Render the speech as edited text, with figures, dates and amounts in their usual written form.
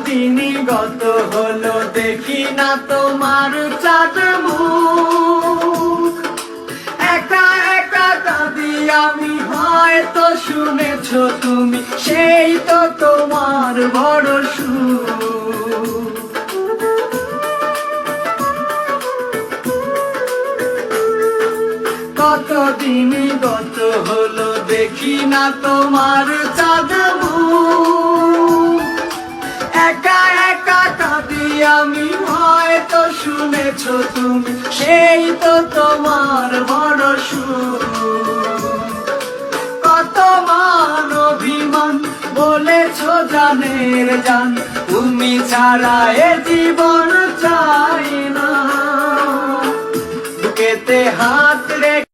দিনই গত হলো দেখি না তোমার চাঁদ মুখ। একা একা কাঁদি আমি, হয়তো শুনেছো তুমি, সেই তো তোমার বড় সুখ। কতদিনই গত হলো দেখি না তোমার চাঁদ মুখ। একা একা কাঁদি আমি, হয়তো শুনেছো তুমি, সেই তো তোমার বড় সুখ। কত মান অভিমান বলেছো জানের জান, তুমি ছাড়া এ জীবন চাই না। বুকেতে হাত রেখে